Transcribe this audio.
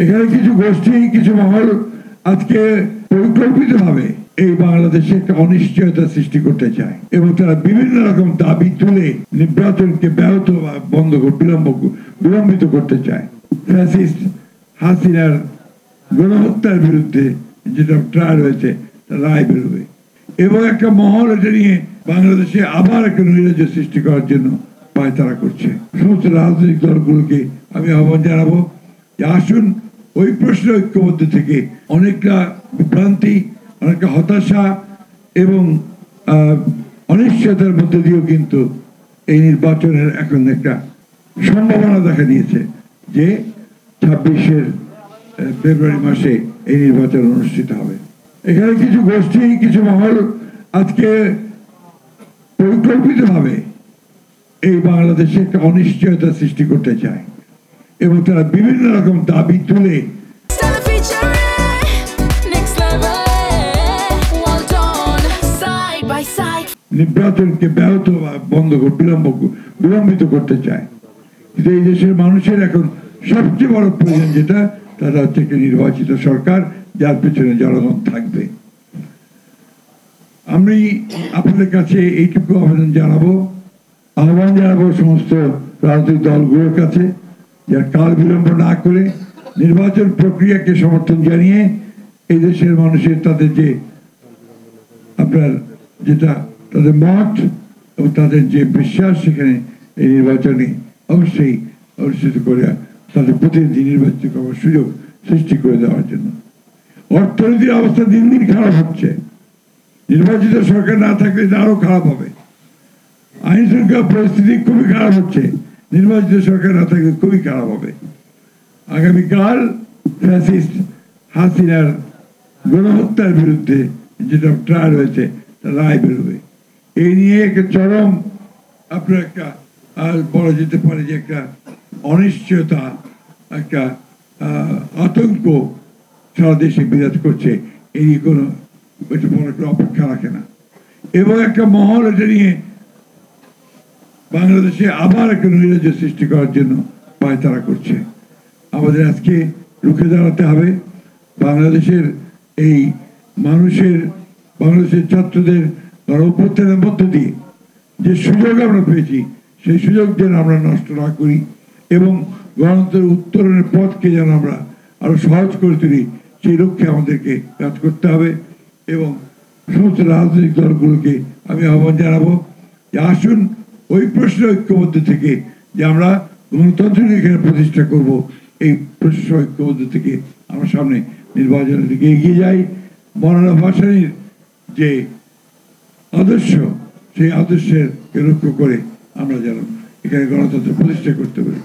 এখানে কিছু গোষ্ঠী কিছু মহল আজকে পরিকল্পিতভাবে এই বাংলাদেশে একটা অনিশ্চয়তা সৃষ্টি করতে চায় এবং তারা বিভিন্ন রকম দাবি তুলে নির্বাচনকে ব্যাহত বা বন্ধ বিলম্বিত করতে চায়। ফ্যাসিস্ট হাসিনার গণহত্যার বিরুদ্ধে যেটা ট্রায়াল হয়েছে রায় বেরোবে এবং একটা মহল এটা নিয়ে বাংলাদেশে আবার একটা নৈরাজ্য সৃষ্টি করার জন্য পায়তারা করছে। সমস্ত রাজনৈতিক দলগুলোকে আমি আহ্বান জানাবো যে আসুন ওই প্রশ্ন ঐক্যবদ্ধ থেকে অনেকটা বিভ্রান্তি, অনেকটা হতাশা এবং অনিশ্চয়তার মধ্যে দিয়েও কিন্তু এই নির্বাচনের এখন একটা সম্ভাবনা দেখা দিয়েছে যে 26 ফেব্রুয়ারি মাসে এই নির্বাচন অনুষ্ঠিত হবে। এখানে কিছু গোষ্ঠী কিছু মহল আজকে পরিকল্পিতভাবে এই বাংলাদেশে একটা অনিশ্চয়তা সৃষ্টি করতে চায় এবং তারা বিভিন্ন রকম দাবি তুলে নির্বাচনকে ব্যাহত বা বন্ধ বিলম্বিত করতে চায়। কিন্তু এই দেশের মানুষের এখন সবচেয়ে বড় প্রয়োজন যেটা তারা হচ্ছে একটি নির্বাচিত সরকার যার পেছনে জনগণ থাকবে। আমি আপনাদের কাছে এইটুকু আহ্বান জানাবো সমস্ত রাজনৈতিক দলগুলোর কাছে যারা কাল বিলম্ব না করে নির্বাচন প্রক্রিয়াকে সমর্থন জানিয়ে এই দেশের মানুষের তাদের যে যেটা তাদের মত এবং তাদের যে বিশ্বাস সেখানে এই নির্বাচনে অবশ্যই অনুষ্ঠিত করে তাদের প্রতিনিধি নির্বাচিত করার সুযোগ সৃষ্টি করে দেওয়ার জন্য। অর্থনীতির অবস্থা দিন দিন খারাপ হচ্ছে, নির্বাচিত সরকার না থাকলে আরো খারাপ হবে। আইন শৃঙ্খলা পরিস্থিতি খুবই খারাপ হচ্ছে, নির্বাচিত সরকার না থাকলে খুবই খারাপ হবে। আগামীকাল ফ্যাসিস্ট হাসিনার গণহত্যার বিরুদ্ধে যেটা ট্রায়াল হয়েছে রায় বেরোবে। এই নিয়ে একটা চরম আপনার একটা বলা যেতে পারে যে একটা অনিশ্চয়তা, একটা আতঙ্ক সারা দেশে বিরাজ করছে। এই নিয়ে কোনো অপেক্ষা রাখে না এবং একটা মহল এটা নিয়ে বাংলাদেশে আবার একটা নৈরাজ্য সৃষ্টি করার জন্য পায়তারা করছে। আমাদের আজকে রুখে দাঁড়াতে হবে। বাংলাদেশের বাংলাদেশের ছাত্রদের গণঅভ্যুত্থানের মধ্য দিয়ে যে সুযোগ আমরা পেয়েছি সেই সুযোগ যেন আমরা নষ্ট না করি এবং গণতন্ত্রের উত্তরণের পথকে যেন আমরা আরো সহজ করে তুলি, সেই লক্ষ্যে আমাদেরকে কাজ করতে হবে। এবং সমস্ত রাজনৈতিক দলগুলোকে আমি আহ্বান জানাবো যে আসুন ওই প্রশ্ন ঐক্যবদ্ধ থেকে যে আমরা গণতন্ত্রকে এখানে প্রতিষ্ঠা করব, এই প্রশ্ন ঐক্যবদ্ধ থেকে আমরা সামনে নির্বাচনের দিকে এগিয়ে যাই। মৌলানা ভাসানীর যে আদর্শ সেই আদর্শের লক্ষ্য করে আমরা যেন এখানে গণতন্ত্র প্রতিষ্ঠা করতে পারি।